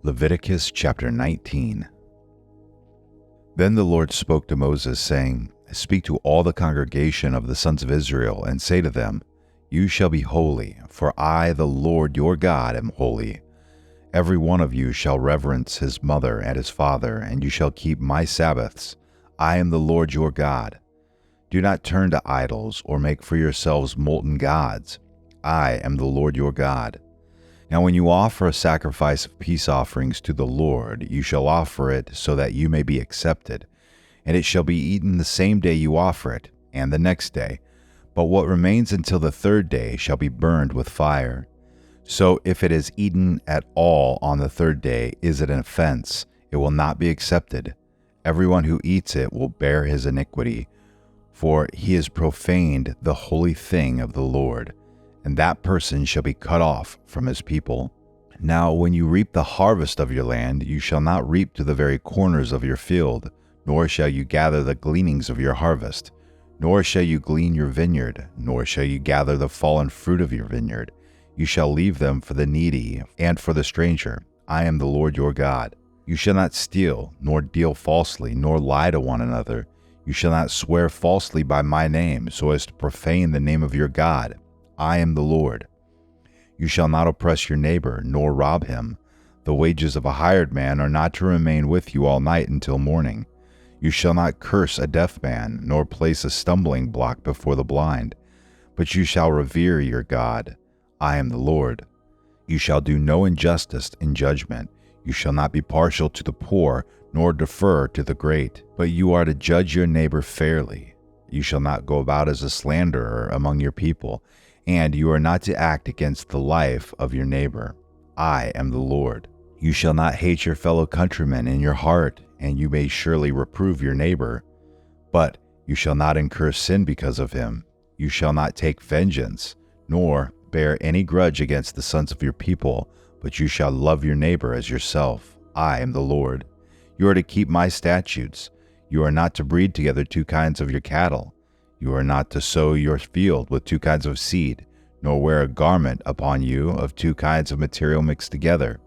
Leviticus chapter 19. Then the Lord spoke to Moses, saying, Speak to all the congregation of the sons of Israel, and say to them, You shall be holy, for I, the Lord your God, am holy. Every one of you shall reverence his mother and his father, and you shall keep my Sabbaths. I am the Lord your God. Do not turn to idols, or make for yourselves molten gods. I am the Lord your God. Now when you offer a sacrifice of peace offerings to the Lord, you shall offer it so that you may be accepted, and it shall be eaten the same day you offer it, and the next day. But what remains until the third day shall be burned with fire. So if it is eaten at all on the third day, is it an offense? It will not be accepted. Everyone who eats it will bear his iniquity, for he has profaned the holy thing of the Lord, and that person shall be cut off from his people. Now when you reap the harvest of your land, you shall not reap to the very corners of your field, nor shall you gather the gleanings of your harvest, nor shall you glean your vineyard, nor shall you gather the fallen fruit of your vineyard. You shall leave them for the needy and for the stranger. I am the Lord your God. You shall not steal, nor deal falsely, nor lie to one another. You shall not swear falsely by my name, so as to profane the name of your God. I am the Lord. You shall not oppress your neighbor, nor rob him. The wages of a hired man are not to remain with you all night until morning. You shall not curse a deaf man, nor place a stumbling block before the blind. But you shall revere your God. I am the Lord. You shall do no injustice in judgment. You shall not be partial to the poor, nor defer to the great. But you are to judge your neighbor fairly. You shall not go about as a slanderer among your people, and you are not to act against the life of your neighbor. I am the Lord. You shall not hate your fellow countrymen in your heart, and you may surely reprove your neighbor. But you shall not incur sin because of him. You shall not take vengeance, nor bear any grudge against the sons of your people, but you shall love your neighbor as yourself. I am the Lord. You are to keep my statutes. You are not to breed together two kinds of your cattle. You are not to sow your field with two kinds of seed, nor wear a garment upon you of two kinds of material mixed together.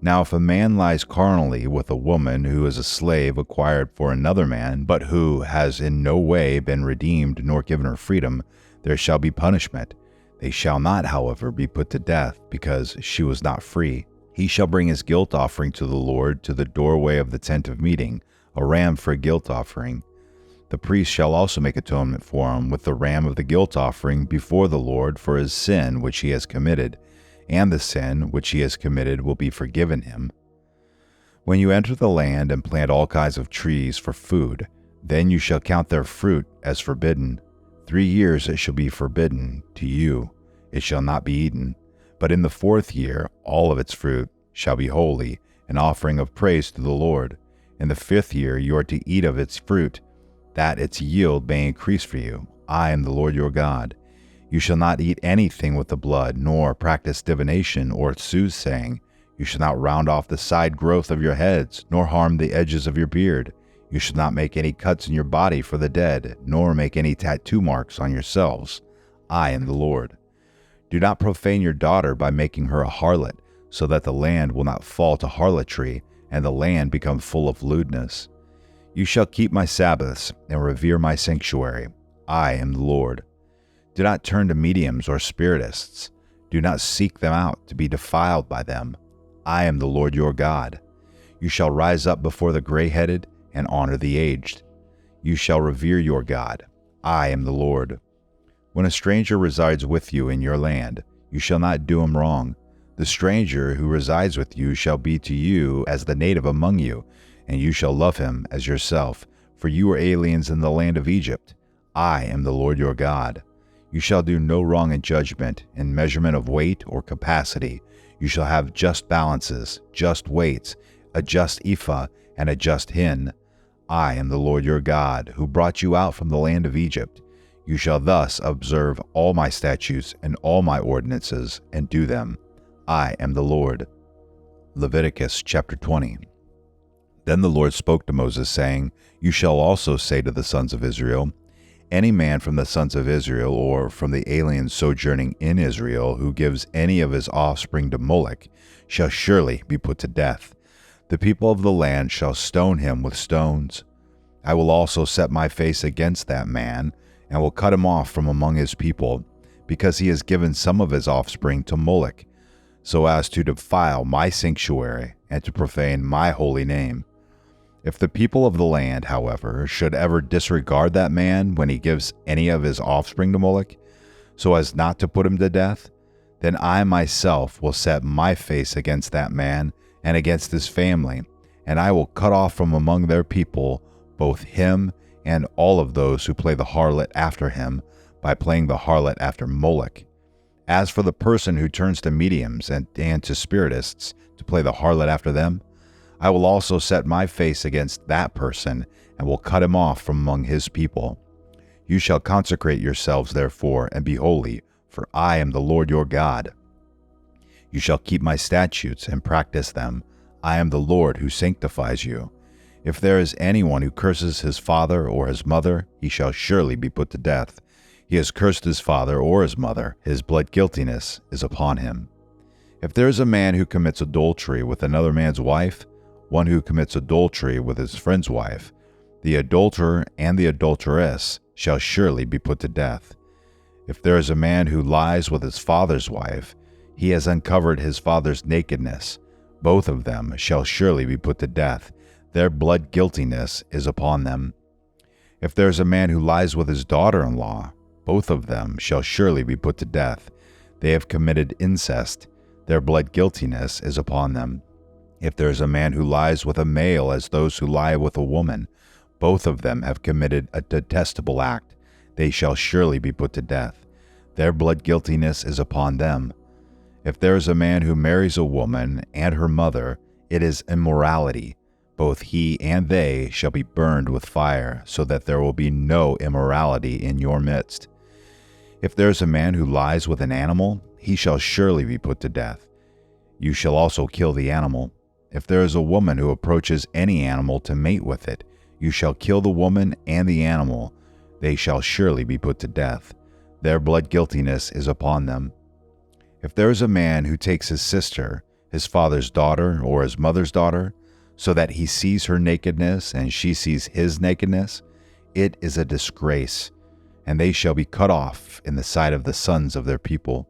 Now if a man lies carnally with a woman who is a slave acquired for another man, but who has in no way been redeemed nor given her freedom, there shall be punishment. They shall not, however, be put to death, because she was not free. He shall bring his guilt offering to the Lord to the doorway of the tent of meeting, a ram for a guilt offering. The priest shall also make atonement for him with the ram of the guilt offering before the Lord for his sin which he has committed, and the sin which he has committed will be forgiven him. When you enter the land and plant all kinds of trees for food, then you shall count their fruit as forbidden. 3 years it shall be forbidden to you, it shall not be eaten. But in the 4th year all of its fruit shall be holy, an offering of praise to the Lord. In the 5th year you are to eat of its fruit, that its yield may increase for you. I am the Lord your God. You shall not eat anything with the blood, nor practice divination or soothsaying. You shall not round off the side growth of your heads, nor harm the edges of your beard. You shall not make any cuts in your body for the dead, nor make any tattoo marks on yourselves. I am the Lord. Do not profane your daughter by making her a harlot, so that the land will not fall to harlotry, and the land become full of lewdness. You shall keep my Sabbaths, and revere my sanctuary. I am the Lord. Do not turn to mediums or spiritists. Do not seek them out to be defiled by them. I am the Lord your God. You shall rise up before the gray-headed and honor the aged. You shall revere your God. I am the Lord. When a stranger resides with you in your land, you shall not do him wrong. The stranger who resides with you shall be to you as the native among you, and you shall love him as yourself, for you were aliens in the land of Egypt. I am the Lord your God. You shall do no wrong in judgment, in measurement of weight or capacity. You shall have just balances, just weights, a just ephah, and a just hin. I am the Lord your God, who brought you out from the land of Egypt. You shall thus observe all my statutes and all my ordinances, and do them. I am the Lord. Leviticus chapter 20. Then the Lord spoke to Moses, saying, You shall also say to the sons of Israel, Any man from the sons of Israel or from the aliens sojourning in Israel who gives any of his offspring to Moloch shall surely be put to death. The people of the land shall stone him with stones. I will also set my face against that man, and will cut him off from among his people, because he has given some of his offspring to Moloch, so as to defile my sanctuary and to profane my holy name. If the people of the land, however, should ever disregard that man when he gives any of his offspring to Moloch, so as not to put him to death, then I myself will set my face against that man and against his family, and I will cut off from among their people both him and all of those who play the harlot after him by playing the harlot after Moloch. As for the person who turns to mediums and to spiritists to play the harlot after them, I will also set my face against that person, and will cut him off from among his people. You shall consecrate yourselves therefore, and be holy, for I am the Lord your God. You shall keep my statutes and practice them. I am the Lord who sanctifies you. If there is anyone who curses his father or his mother, he shall surely be put to death. He has cursed his father or his mother. His blood guiltiness is upon him. If there is a man who commits adultery with another man's wife, one who commits adultery with his friend's wife, the adulterer and the adulteress shall surely be put to death. If there is a man who lies with his father's wife, he has uncovered his father's nakedness. Both of them shall surely be put to death. Their blood guiltiness is upon them. If there is a man who lies with his daughter-in-law, both of them shall surely be put to death. They have committed incest. Their blood guiltiness is upon them. If there is a man who lies with a male as those who lie with a woman, both of them have committed a detestable act. They shall surely be put to death. Their blood guiltiness is upon them. If there is a man who marries a woman and her mother, it is immorality. Both he and they shall be burned with fire, so that there will be no immorality in your midst. If there is a man who lies with an animal, he shall surely be put to death. You shall also kill the animal. If there is a woman who approaches any animal to mate with it, you shall kill the woman and the animal. They shall surely be put to death. Their blood guiltiness is upon them. If there is a man who takes his sister, his father's daughter or his mother's daughter, so that he sees her nakedness and she sees his nakedness, it is a disgrace, and they shall be cut off in the sight of the sons of their people.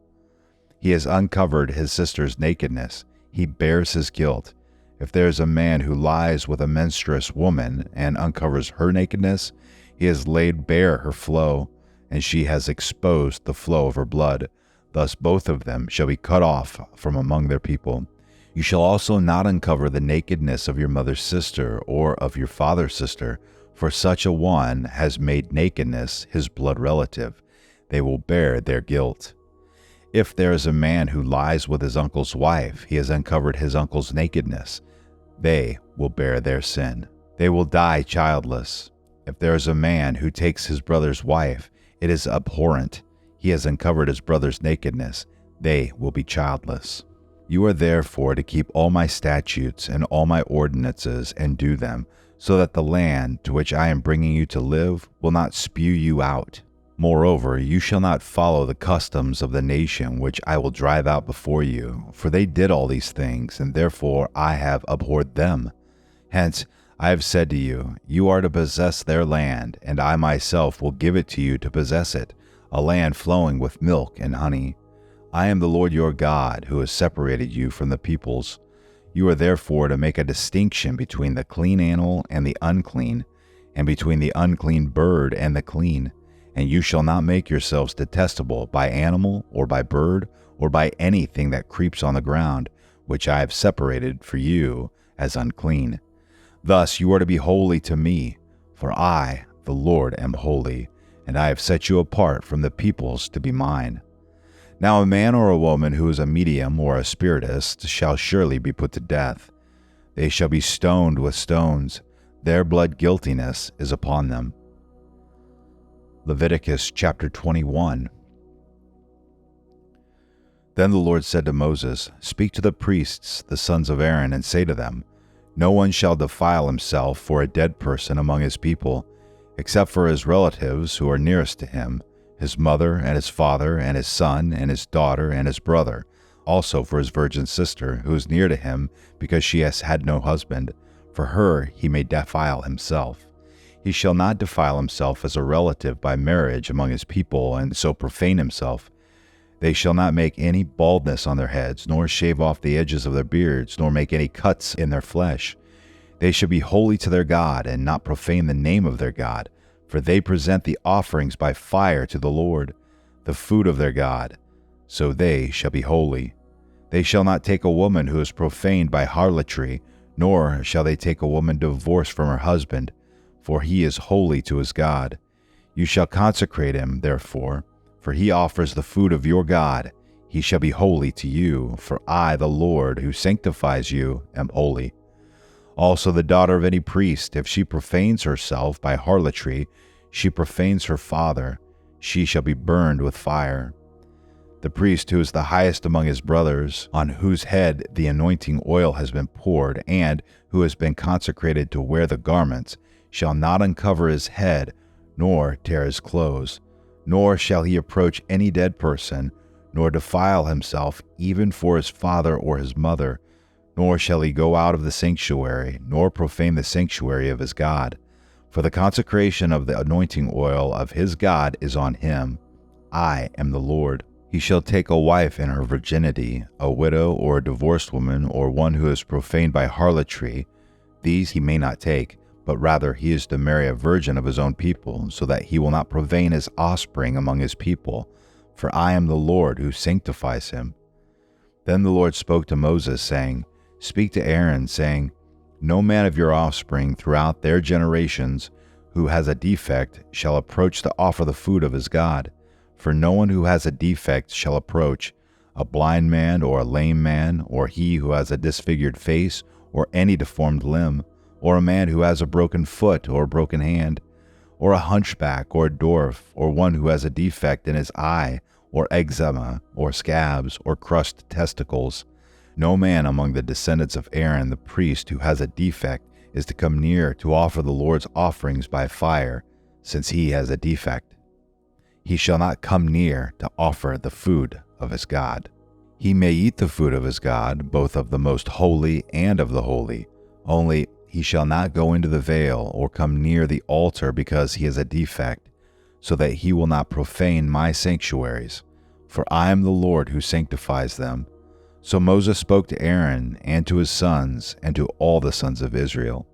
He has uncovered his sister's nakedness. He bears his guilt. If there is a man who lies with a menstruous woman and uncovers her nakedness, he has laid bare her flow, and she has exposed the flow of her blood. Thus both of them shall be cut off from among their people. You shall also not uncover the nakedness of your mother's sister or of your father's sister, for such a one has made nakedness his blood relative. They will bear their guilt. If there is a man who lies with his uncle's wife, he has uncovered his uncle's nakedness. They will bear their sin. They will die childless. If there is a man who takes his brother's wife, it is abhorrent. He has uncovered his brother's nakedness. They will be childless. You are therefore to keep all my statutes and all my ordinances and do them, so that the land to which I am bringing you to live will not spew you out. Moreover, you shall not follow the customs of the nation which I will drive out before you, for they did all these things, and therefore I have abhorred them. Hence, I have said to you, you are to possess their land, and I myself will give it to you to possess it, a land flowing with milk and honey. I am the Lord your God, who has separated you from the peoples. You are therefore to make a distinction between the clean animal and the unclean, and between the unclean bird and the clean. And you shall not make yourselves detestable by animal, or by bird, or by anything that creeps on the ground, which I have separated for you as unclean. Thus you are to be holy to me, for I, the Lord, am holy, and I have set you apart from the peoples to be mine. Now a man or a woman who is a medium or a spiritist shall surely be put to death. They shall be stoned with stones. Their blood guiltiness is upon them. Leviticus chapter 21. Then the Lord said to Moses, Speak to the priests, the sons of Aaron, and say to them, No one shall defile himself for a dead person among his people. except for his relatives who are nearest to him, his mother and his father and his son and his daughter and his brother, also for his virgin sister who is near to him because she has had no husband. For her he may defile himself. He shall not defile himself as a relative by marriage among his people and so profane himself. They shall not make any baldness on their heads, nor shave off the edges of their beards, nor make any cuts in their flesh. They shall be holy to their God, and not profane the name of their God, for they present the offerings by fire to the Lord, the food of their God. So they shall be holy. They shall not take a woman who is profaned by harlotry, nor shall they take a woman divorced from her husband, for he is holy to his God. You shall consecrate him, therefore, for he offers the food of your God. He shall be holy to you, for I, the Lord, who sanctifies you, am holy. Also the daughter of any priest, if she profanes herself by harlotry, she profanes her father, she shall be burned with fire. The priest who is the highest among his brothers, on whose head the anointing oil has been poured, and who has been consecrated to wear the garments, shall not uncover his head, nor tear his clothes, nor shall he approach any dead person, nor defile himself even for his father or his mother, nor shall he go out of the sanctuary, nor profane the sanctuary of his God. For the consecration of the anointing oil of his God is on him. I am the Lord. He shall take a wife in her virginity, a widow or a divorced woman, or one who is profaned by harlotry. These he may not take, but rather he is to marry a virgin of his own people, so that he will not profane his offspring among his people. For I am the Lord who sanctifies him. Then the Lord spoke to Moses, saying, Speak to Aaron, saying, No man of your offspring throughout their generations who has a defect shall approach to offer the food of his God. For no one who has a defect shall approach, a blind man or a lame man, or he who has a disfigured face, or any deformed limb, or a man who has a broken foot or a broken hand, or a hunchback or a dwarf, or one who has a defect in his eye, or eczema, or scabs, or crushed testicles. No man among the descendants of Aaron the priest who has a defect is to come near to offer the Lord's offerings by fire, since he has a defect. He shall not come near to offer the food of his God. He may eat the food of his God, both of the most holy and of the holy, only he shall not go into the veil or come near the altar because he has a defect, so that he will not profane my sanctuaries, for I am the Lord who sanctifies them. So Moses spoke to Aaron and to his sons and to all the sons of Israel.